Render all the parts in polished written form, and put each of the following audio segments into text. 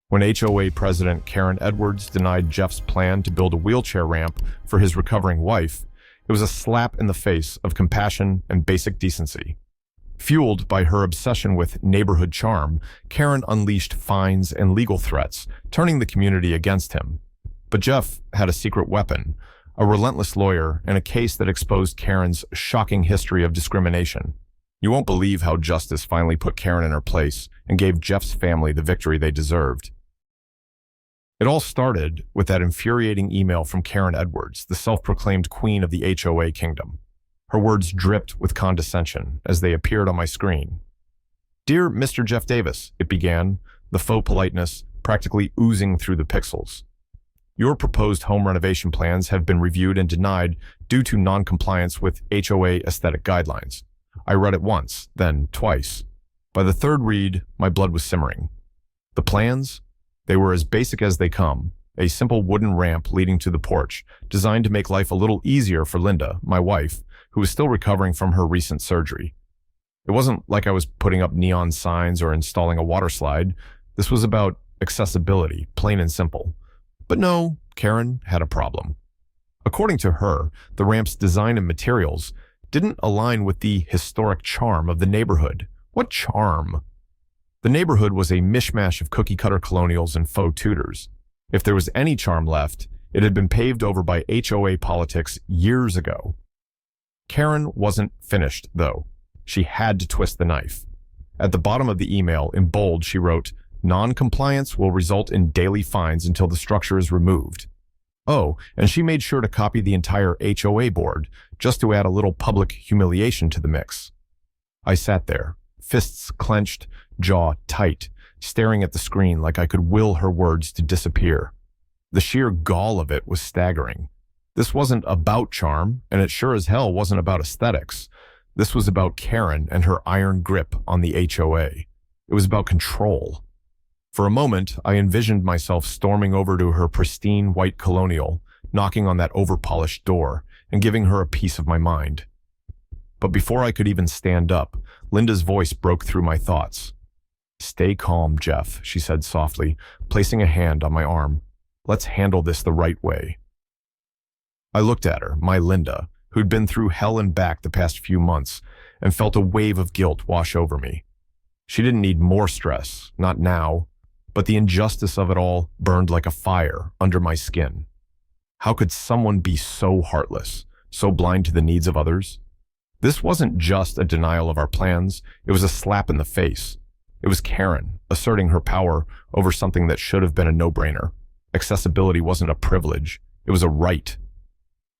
When HOA President Karen Edwards denied Jeff's plan to build a wheelchair ramp for his recovering wife, it was a slap in the face of compassion and basic decency. Fueled by her obsession with neighborhood charm, Karen unleashed fines and legal threats, turning the community against him. But Jeff had a secret weapon, a relentless lawyer, and a case that exposed Karen's shocking history of discrimination. You won't believe how justice finally put Karen in her place and gave Jeff's family the victory they deserved. It all started with that infuriating email from Karen Edwards, the self-proclaimed queen of the HOA kingdom. Her words dripped with condescension as they appeared on my screen. "Dear Mr. Jeff Davis," it began, the faux politeness practically oozing through the pixels. "Your proposed home renovation plans have been reviewed and denied due to non-compliance with HOA aesthetic guidelines." I read it once, then twice. By the third read, my blood was simmering. The plans? They were as basic as they come, a simple wooden ramp leading to the porch, designed to make life a little easier for Linda, my wife, who was still recovering from her recent surgery. It wasn't like I was putting up neon signs or installing a water slide. This was about accessibility, plain and simple. But no, Karen had a problem. According to her, the ramp's design and materials didn't align with the historic charm of the neighborhood. What charm? The neighborhood was a mishmash of cookie-cutter colonials and faux Tudors. If there was any charm left, it had been paved over by HOA politics years ago. Karen wasn't finished, though. She had to twist the knife. At the bottom of the email, in bold, she wrote, "Non-compliance will result in daily fines until the structure is removed." Oh, and she made sure to copy the entire HOA board, just to add a little public humiliation to the mix. I sat there, fists clenched, jaw tight, staring at the screen like I could will her words to disappear. The sheer gall of it was staggering. This wasn't about charm, and it sure as hell wasn't about aesthetics. This was about Karen and her iron grip on the HOA. It was about control. For a moment, I envisioned myself storming over to her pristine white colonial, knocking on that over-polished door, and giving her a piece of my mind. But before I could even stand up, Linda's voice broke through my thoughts. "Stay calm, Jeff," she said softly, placing a hand on my arm. "Let's handle this the right way." I looked at her, my Linda, who'd been through hell and back the past few months, and felt a wave of guilt wash over me. She didn't need more stress, not now, but the injustice of it all burned like a fire under my skin. How could someone be so heartless, so blind to the needs of others? This wasn't just a denial of our plans, it was a slap in the face. It was Karen asserting her power over something that should have been a no-brainer. Accessibility wasn't a privilege, it was a right.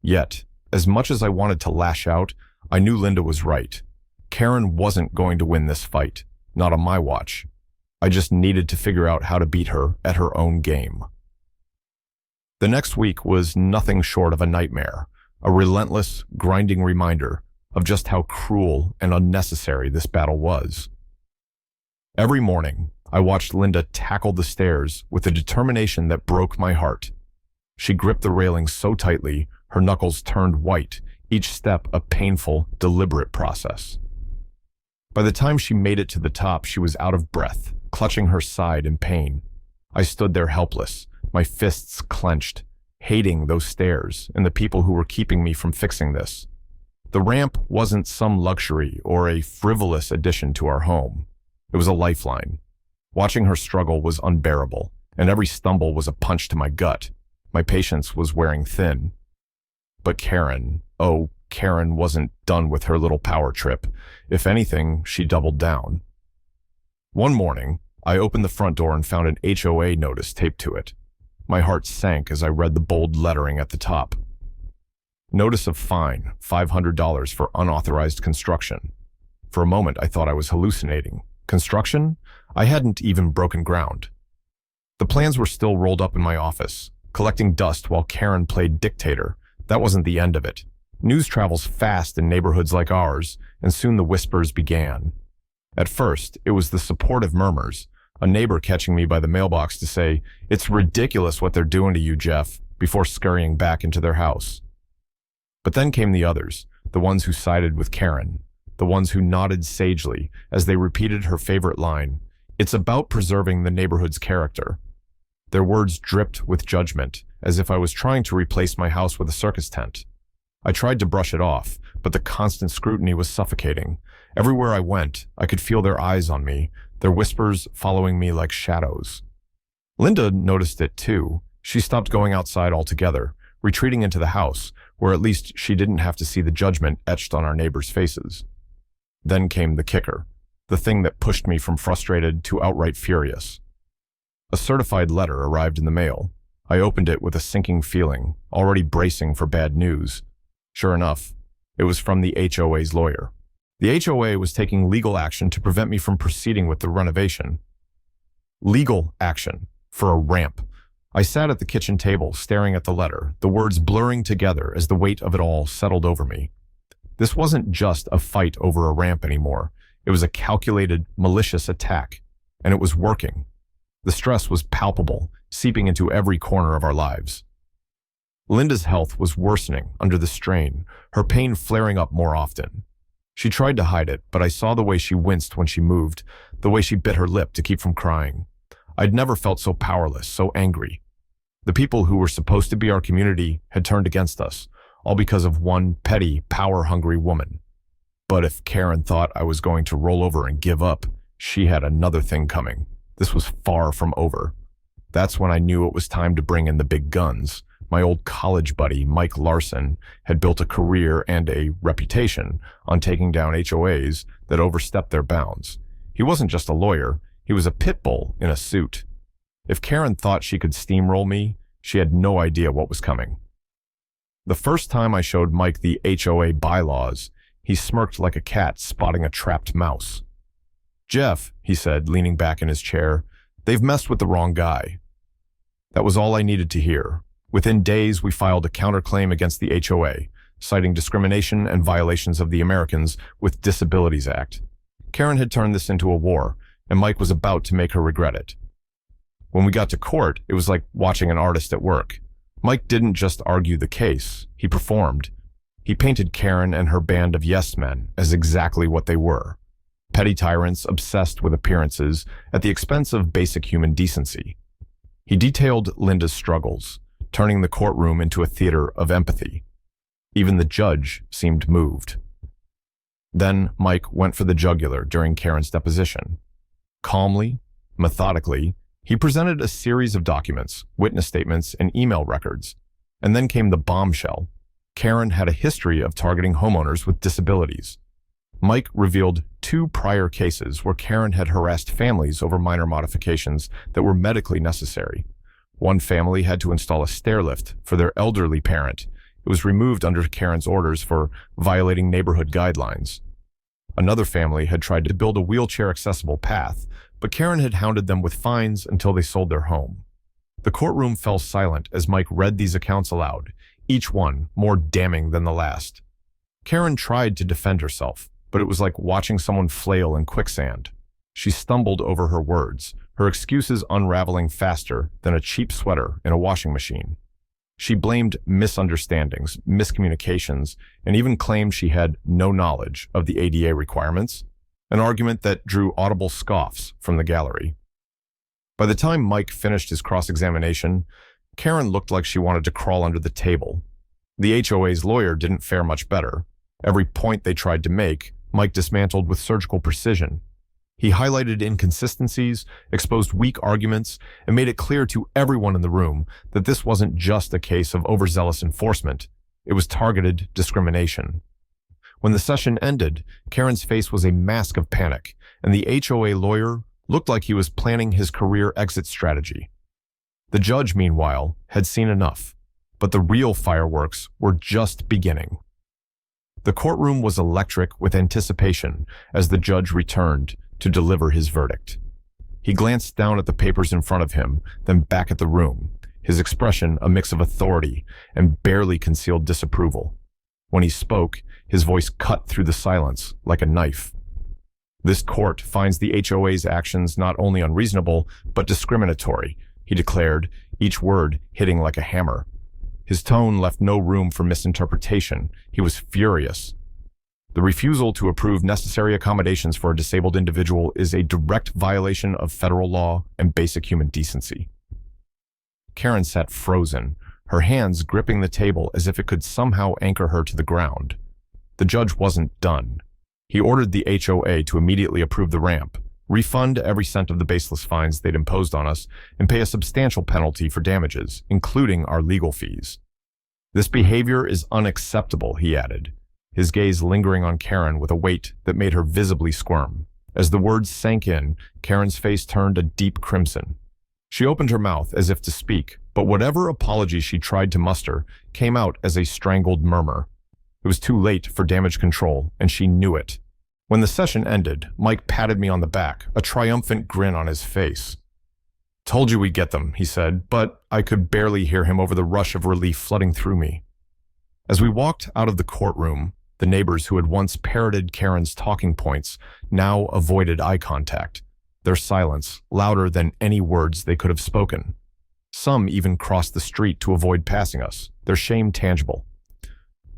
Yet, as much as I wanted to lash out, I knew Linda was right. Karen wasn't going to win this fight, not on my watch. I just needed to figure out how to beat her at her own game. The next week was nothing short of a nightmare, a relentless, grinding reminder of just how cruel and unnecessary this battle was. Every morning, I watched Linda tackle the stairs with a determination that broke my heart. She gripped the railing so tightly, her knuckles turned white, each step a painful, deliberate process. By the time she made it to the top, she was out of breath, clutching her side in pain. I stood there helpless, my fists clenched, hating those stairs and the people who were keeping me from fixing this. The ramp wasn't some luxury or a frivolous addition to our home. It was a lifeline. Watching her struggle was unbearable, and every stumble was a punch to my gut. My patience was wearing thin. But Karen, oh, Karen wasn't done with her little power trip. If anything, she doubled down. One morning, I opened the front door and found an HOA notice taped to it. My heart sank as I read the bold lettering at the top. Notice of fine, $500 for unauthorized construction. For a moment, I thought I was hallucinating. Construction? I hadn't even broken ground. The plans were still rolled up in my office, collecting dust while Karen played dictator. That wasn't the end of it. News travels fast in neighborhoods like ours, and soon the whispers began. At first, it was the supportive murmurs, a neighbor catching me by the mailbox to say, "It's ridiculous what they're doing to you, Jeff," before scurrying back into their house. But then came the others, the ones who sided with Karen, the ones who nodded sagely as they repeated her favorite line, "It's about preserving the neighborhood's character." Their words dripped with judgment, as if I was trying to replace my house with a circus tent. I tried to brush it off, but the constant scrutiny was suffocating. Everywhere I went, I could feel their eyes on me, their whispers following me like shadows. Linda noticed it too. She stopped going outside altogether, retreating into the house, where at least she didn't have to see the judgment etched on our neighbors' faces. Then came the kicker, the thing that pushed me from frustrated to outright furious. A certified letter arrived in the mail. I opened it with a sinking feeling, already bracing for bad news. Sure enough, it was from the HOA's lawyer. The HOA was taking legal action to prevent me from proceeding with the renovation. Legal action for a ramp. I sat at the kitchen table, staring at the letter, the words blurring together as the weight of it all settled over me. This wasn't just a fight over a ramp anymore. It was a calculated, malicious attack, and it was working. The stress was palpable, seeping into every corner of our lives. Linda's health was worsening under the strain, her pain flaring up more often. She tried to hide it, but I saw the way she winced when she moved, the way she bit her lip to keep from crying. I'd never felt so powerless, so angry. The people who were supposed to be our community had turned against us, all because of one petty, power-hungry woman. But if Karen thought I was going to roll over and give up, she had another thing coming. This was far from over. That's when I knew it was time to bring in the big guns. My old college buddy, Mike Larson, had built a career and a reputation on taking down HOAs that overstepped their bounds. He wasn't just a lawyer, he was a pit bull in a suit. If Karen thought she could steamroll me, she had no idea what was coming. The first time I showed Mike the HOA bylaws, he smirked like a cat spotting a trapped mouse. "Jeff," he said, leaning back in his chair, "they've messed with the wrong guy." That was all I needed to hear. Within days, we filed a counterclaim against the HOA, citing discrimination and violations of the Americans with Disabilities Act. Karen had turned this into a war, and Mike was about to make her regret it. When we got to court, it was like watching an artist at work. Mike didn't just argue the case, he performed. He painted Karen and her band of yes men as exactly what they were. Petty tyrants obsessed with appearances at the expense of basic human decency. He detailed Linda's struggles, turning the courtroom into a theater of empathy. Even the judge seemed moved. Then Mike went for the jugular during Karen's deposition. Calmly, methodically, he presented a series of documents, witness statements, and email records. And then came the bombshell. Karen had a history of targeting homeowners with disabilities. Mike revealed 2 prior cases where Karen had harassed families over minor modifications that were medically necessary. One family had to install a stair lift for their elderly parent. It was removed under Karen's orders for violating neighborhood guidelines. Another family had tried to build a wheelchair-accessible path, but Karen had hounded them with fines until they sold their home. The courtroom fell silent as Mike read these accounts aloud, each one more damning than the last. Karen tried to defend herself, but it was like watching someone flail in quicksand. She stumbled over her words, her excuses unraveling faster than a cheap sweater in a washing machine. She blamed misunderstandings, miscommunications, and even claimed she had no knowledge of the ADA requirements, an argument that drew audible scoffs from the gallery. By the time Mike finished his cross-examination, Karen looked like she wanted to crawl under the table. The HOA's lawyer didn't fare much better. Every point they tried to make, Mike dismantled with surgical precision. He highlighted inconsistencies, exposed weak arguments, and made it clear to everyone in the room that this wasn't just a case of overzealous enforcement. It was targeted discrimination. When the session ended, Karen's face was a mask of panic, and the HOA lawyer looked like he was planning his career exit strategy. The judge, meanwhile, had seen enough, but the real fireworks were just beginning. The courtroom was electric with anticipation as the judge returned to deliver his verdict. He glanced down at the papers in front of him, then back at the room, his expression a mix of authority and barely concealed disapproval. When he spoke, his voice cut through the silence like a knife. "This court finds the HOA's actions not only unreasonable, but discriminatory," he declared, each word hitting like a hammer. His tone left no room for misinterpretation. He was furious. The refusal to approve necessary accommodations for a disabled individual is a direct violation of federal law and basic human decency. Karen sat frozen, her hands gripping the table as if it could somehow anchor her to the ground. The judge wasn't done. He ordered the HOA to immediately approve the ramp, refund every cent of the baseless fines they'd imposed on us, and pay a substantial penalty for damages, including our legal fees. "This behavior is unacceptable," he added, his gaze lingering on Karen with a weight that made her visibly squirm. As the words sank in, Karen's face turned a deep crimson. She opened her mouth as if to speak, but whatever apology she tried to muster came out as a strangled murmur. It was too late for damage control, and she knew it. When the session ended, Mike patted me on the back, a triumphant grin on his face. "Told you we'd get them," he said, but I could barely hear him over the rush of relief flooding through me. As we walked out of the courtroom, the neighbors who had once parroted Karen's talking points now avoided eye contact, their silence louder than any words they could have spoken. Some even crossed the street to avoid passing us, their shame tangible.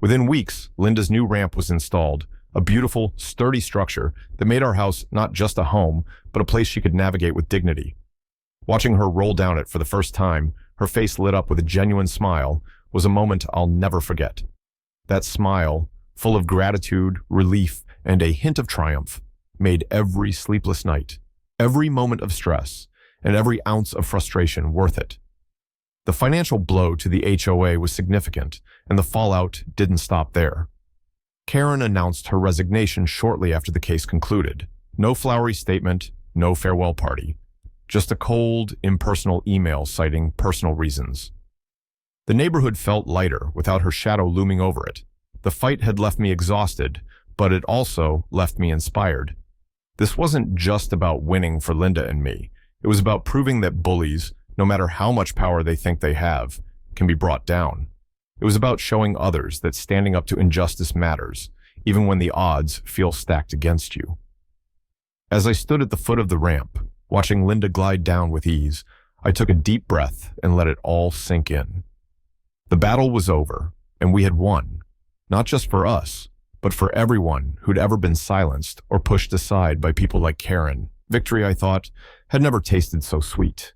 Within weeks, Linda's new ramp was installed, a beautiful, sturdy structure that made our house not just a home, but a place she could navigate with dignity. Watching her roll down it for the first time, her face lit up with a genuine smile, was a moment I'll never forget. That smile, full of gratitude, relief, and a hint of triumph, made every sleepless night, every moment of stress, and every ounce of frustration worth it. The financial blow to the HOA was significant, and the fallout didn't stop there. Karen announced her resignation shortly after the case concluded. No flowery statement, no farewell party. Just a cold, impersonal email citing personal reasons. The neighborhood felt lighter without her shadow looming over it. The fight had left me exhausted, but it also left me inspired. This wasn't just about winning for Linda and me. It was about proving that bullies, no matter how much power they think they have, can be brought down. It was about showing others that standing up to injustice matters, even when the odds feel stacked against you. As I stood at the foot of the ramp, watching Linda glide down with ease, I took a deep breath and let it all sink in. The battle was over, and we had won, not just for us, but for everyone who'd ever been silenced or pushed aside by people like Karen. Victory, I thought, had never tasted so sweet.